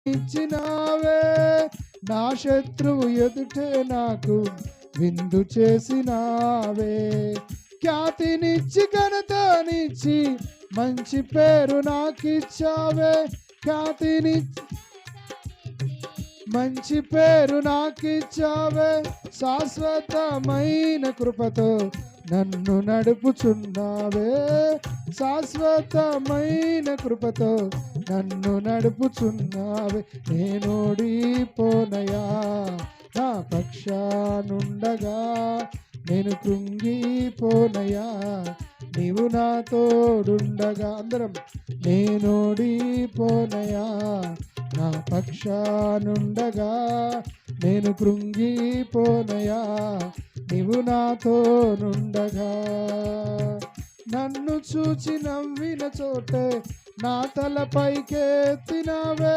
ఇచ్చినావే, నా శత్రువు ఎదుటే నాకు విందు చేసినావే. ఖ్యాతినిచ్చి ఘనతనిచ్చి మంచి పేరు నాకిచ్చావే. ఖ్యాతినిచ్చి మంచి పేరు నాకిచ్చావే. శాశ్వతమైన కృపతో నన్ను నడుపుచున్నావే. శాశ్వతమైన కృపతో నన్ను నడుపుచున్నావే. నేనోడిపోనయా నా పక్షానుండగా, నేను కృంగిపోనయా నీవు నా తోడుండగా. అందరం నేనోడిపోనయా నా పక్షానుండగా, నేను కృంగిపోనయా నీవు నాతోనుండగా. నన్ను చూచి నవ్విన చోటే నా తలపైకెత్తినావే.